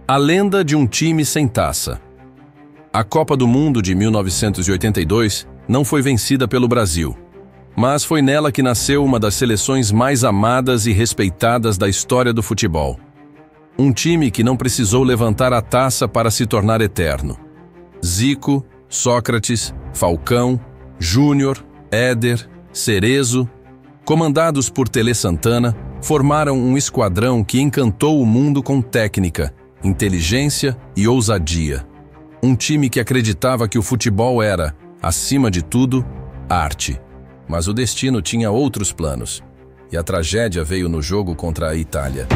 A lenda de um time sem taça. A Copa do Mundo de 1982 não foi vencida pelo Brasil, mas foi nela que nasceu uma das seleções mais amadas e respeitadas da história do futebol. Um time que não precisou levantar a taça para se tornar eterno. Zico, Sócrates, Falcão, Júnior, Éder, Cerezo, comandados por Tele Santana, formaram um esquadrão que encantou o mundo com técnica, inteligência e ousadia. Um time que acreditava que o futebol era, acima de tudo, arte. Mas o destino tinha outros planos, e a tragédia veio no jogo contra a Itália.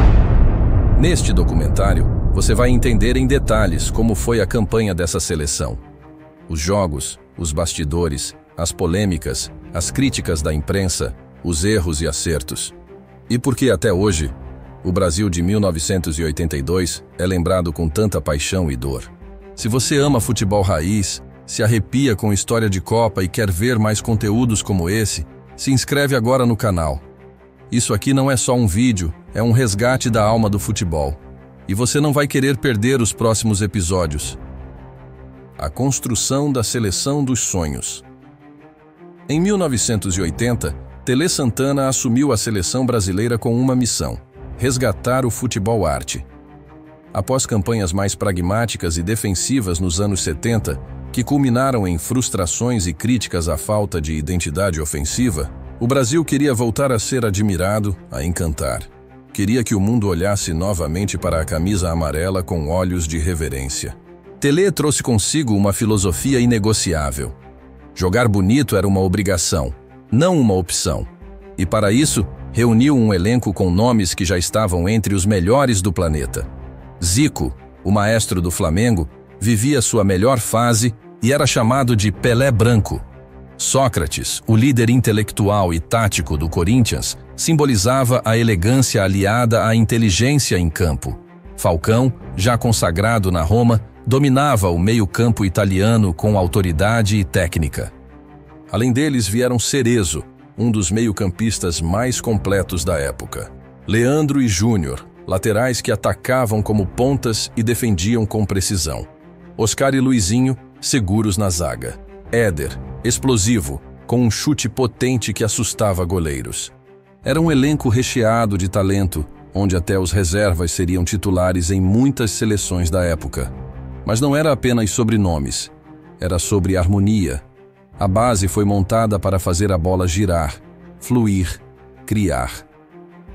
Neste documentário, você vai entender em detalhes como foi a campanha dessa seleção. Os jogos, os bastidores, as polêmicas, as críticas da imprensa, os erros e acertos. E por que até hoje, o Brasil de 1982 é lembrado com tanta paixão e dor. Se você ama futebol raiz, se arrepia com história de Copa e quer ver mais conteúdos como esse, se inscreve agora no canal. Isso aqui não é só um vídeo, é um resgate da alma do futebol. E você não vai querer perder os próximos episódios. A construção da seleção dos sonhos. Em 1980, Tele Santana assumiu a seleção brasileira com uma missão: resgatar o futebol arte. Após campanhas mais pragmáticas e defensivas nos anos 70, que culminaram em frustrações e críticas à falta de identidade ofensiva, o Brasil queria voltar a ser admirado, a encantar. Queria que o mundo olhasse novamente para a camisa amarela com olhos de reverência. Tele trouxe consigo uma filosofia inegociável. Jogar bonito era uma obrigação, não uma opção. E para isso, reuniu um elenco com nomes que já estavam entre os melhores do planeta. Zico, o maestro do Flamengo, vivia sua melhor fase e era chamado de Pelé Branco. Sócrates, o líder intelectual e tático do Corinthians, simbolizava a elegância aliada à inteligência em campo. Falcão, já consagrado na Roma, dominava o meio-campo italiano com autoridade e técnica. Além deles vieram Cerezo, um dos meio-campistas mais completos da época. Leandro e Júnior, laterais que atacavam como pontas e defendiam com precisão. Oscar e Luizinho, seguros na zaga. Éder, explosivo, com um chute potente que assustava goleiros. Era um elenco recheado de talento, onde até os reservas seriam titulares em muitas seleções da época. Mas não era apenas sobre nomes, era sobre harmonia. A base foi montada para fazer a bola girar, fluir, criar.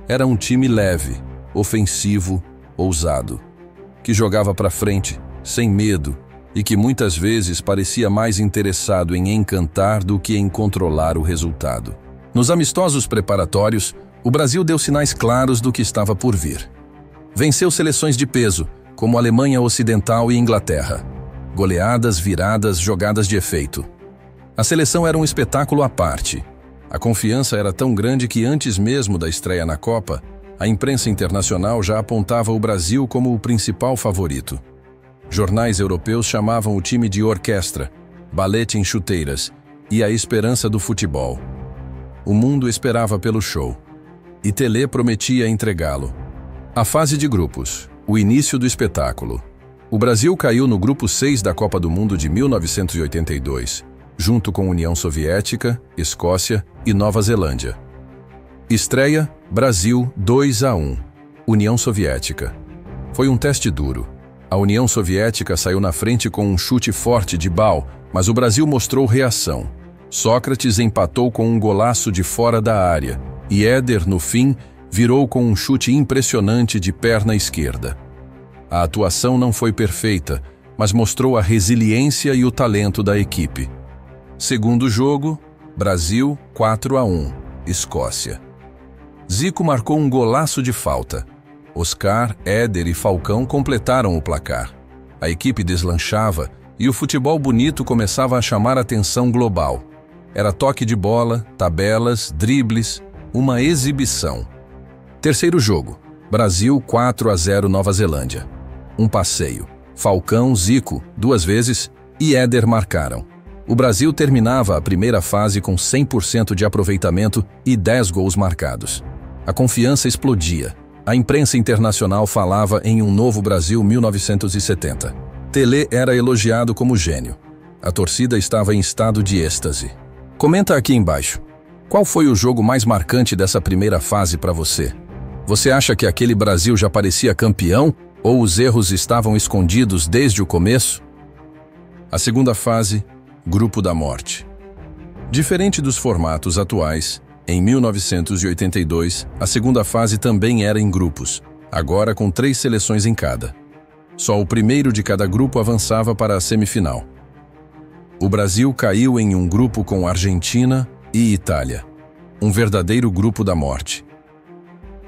Era um time leve, ofensivo, ousado, que jogava para frente, sem medo, e que muitas vezes parecia mais interessado em encantar do que em controlar o resultado. Nos amistosos preparatórios, o Brasil deu sinais claros do que estava por vir. Venceu seleções de peso, como Alemanha Ocidental e Inglaterra. Goleadas, viradas, jogadas de efeito. A seleção era um espetáculo à parte. A confiança era tão grande que antes mesmo da estreia na Copa, a imprensa internacional já apontava o Brasil como o principal favorito. Jornais europeus chamavam o time de orquestra, balete em chuteiras e a esperança do futebol. O mundo esperava pelo show. E Tele prometia entregá-lo. A fase de grupos, o início do espetáculo. O Brasil caiu no grupo 6 da Copa do Mundo de 1982, junto com União Soviética, Escócia e Nova Zelândia. Estreia, Brasil 2-1, União Soviética. Foi um teste duro. A União Soviética saiu na frente com um chute forte de Bal, mas o Brasil mostrou reação. Sócrates empatou com um golaço de fora da área, e Éder, no fim, virou com um chute impressionante de perna esquerda. A atuação não foi perfeita, mas mostrou a resiliência e o talento da equipe. Segundo jogo, Brasil 4-1, Escócia. Zico marcou um golaço de falta. Oscar, Éder e Falcão completaram o placar. A equipe deslanchava e o futebol bonito começava a chamar a atenção global. Era toque de bola, tabelas, dribles, uma exibição. Terceiro jogo, Brasil 4-0 Nova Zelândia. Um passeio. Falcão, Zico, 2 vezes, e Éder marcaram. O Brasil terminava a primeira fase com 100% de aproveitamento e 10 gols marcados. A confiança explodia. A imprensa internacional falava em um novo Brasil 1970. Telê era elogiado como gênio. A torcida estava em estado de êxtase. Comenta aqui embaixo. Qual foi o jogo mais marcante dessa primeira fase para você? Você acha que aquele Brasil já parecia campeão ou os erros estavam escondidos desde o começo? A segunda fase, Grupo da Morte. Diferente dos formatos atuais, em 1982, a segunda fase também era em grupos, agora com 3 seleções em cada. Só o primeiro de cada grupo avançava para a semifinal. O Brasil caiu em um grupo com Argentina e Itália. Um verdadeiro grupo da morte.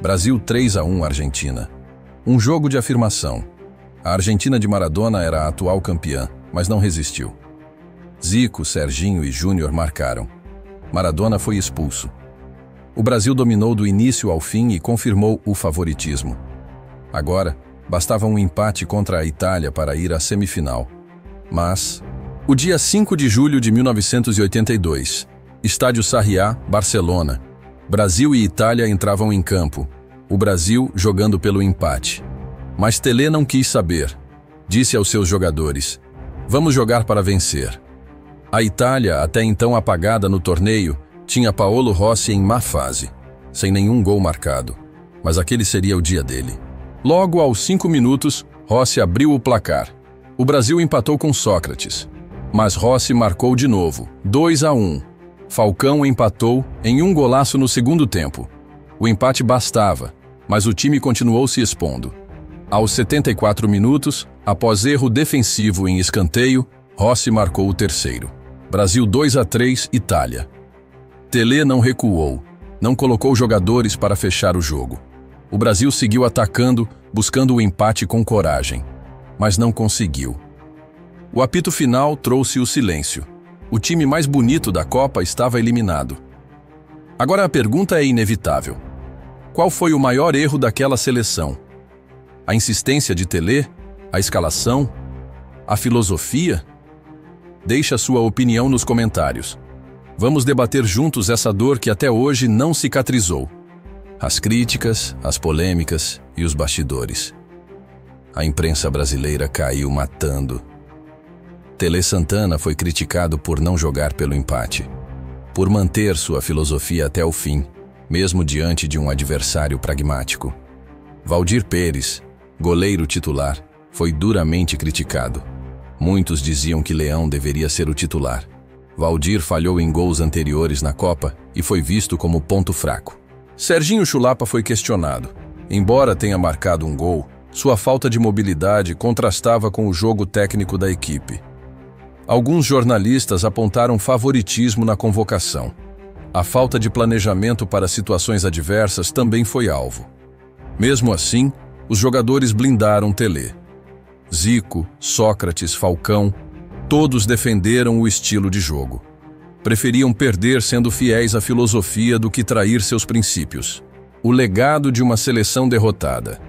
Brasil 3-1 Argentina. Um jogo de afirmação. A Argentina de Maradona era a atual campeã, mas não resistiu. Zico, Serginho e Júnior marcaram. Maradona foi expulso. O Brasil dominou do início ao fim e confirmou o favoritismo. Agora, bastava um empate contra a Itália para ir à semifinal. Mas, o dia 5 de julho de 1982, Estádio Sarriá, Barcelona. Brasil e Itália entravam em campo. O Brasil jogando pelo empate. Mas Telê não quis saber. Disse aos seus jogadores: "Vamos jogar para vencer." A Itália, até então apagada no torneio, tinha Paolo Rossi em má fase, sem nenhum gol marcado. Mas aquele seria o dia dele. Logo aos 5 minutos, Rossi abriu o placar. O Brasil empatou com Sócrates. Mas Rossi marcou de novo, 2-1. Falcão empatou em um golaço no segundo tempo. O empate bastava, mas o time continuou se expondo. Aos 74 minutos, após erro defensivo em escanteio, Rossi marcou o terceiro. Brasil 2-3, Itália. Telê não recuou, não colocou jogadores para fechar o jogo. O Brasil seguiu atacando, buscando o empate com coragem, mas não conseguiu. O apito final trouxe o silêncio. O time mais bonito da Copa estava eliminado. Agora a pergunta é inevitável. Qual foi o maior erro daquela seleção? A insistência de Telê? A escalação? A filosofia? Deixe a sua opinião nos comentários. Vamos debater juntos essa dor que até hoje não cicatrizou. As críticas, as polêmicas e os bastidores. A imprensa brasileira caiu matando. Telê Santana foi criticado por não jogar pelo empate, por manter sua filosofia até o fim, mesmo diante de um adversário pragmático. Valdir Pérez, goleiro titular, foi duramente criticado. Muitos diziam que Leão deveria ser o titular. Valdir falhou em gols anteriores na Copa e foi visto como ponto fraco. Serginho Chulapa foi questionado. Embora tenha marcado um gol, sua falta de mobilidade contrastava com o jogo técnico da equipe. Alguns jornalistas apontaram favoritismo na convocação. A falta de planejamento para situações adversas também foi alvo. Mesmo assim, os jogadores blindaram Telê. Zico, Sócrates, Falcão, todos defenderam o estilo de jogo. Preferiam perder sendo fiéis à filosofia do que trair seus princípios. O legado de uma seleção derrotada.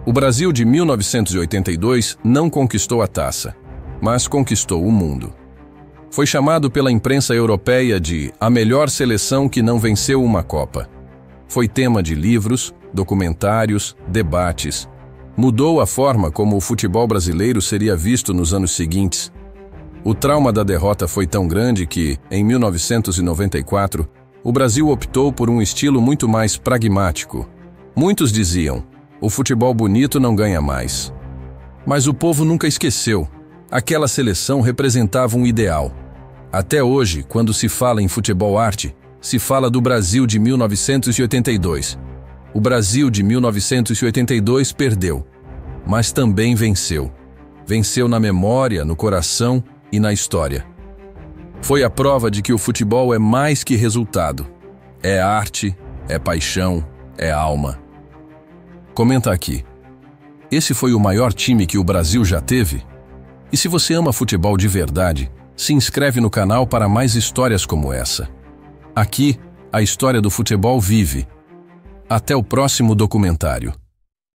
O Brasil de 1982 não conquistou a taça, mas conquistou o mundo. Foi chamado pela imprensa europeia de a melhor seleção que não venceu uma Copa. Foi tema de livros, documentários, debates. Mudou a forma como o futebol brasileiro seria visto nos anos seguintes. O trauma da derrota foi tão grande que, em 1994, o Brasil optou por um estilo muito mais pragmático. Muitos diziam, o futebol bonito não ganha mais. Mas o povo nunca esqueceu. Aquela seleção representava um ideal. Até hoje, quando se fala em futebol-arte, se fala do Brasil de 1982. O Brasil de 1982 perdeu, mas também venceu. Venceu na memória, no coração e na história. Foi a prova de que o futebol é mais que resultado. É arte, é paixão, é alma. Comenta aqui. Esse foi o maior time que o Brasil já teve? E se você ama futebol de verdade, se inscreve no canal para mais histórias como essa. Aqui, a história do futebol vive. Até o próximo documentário.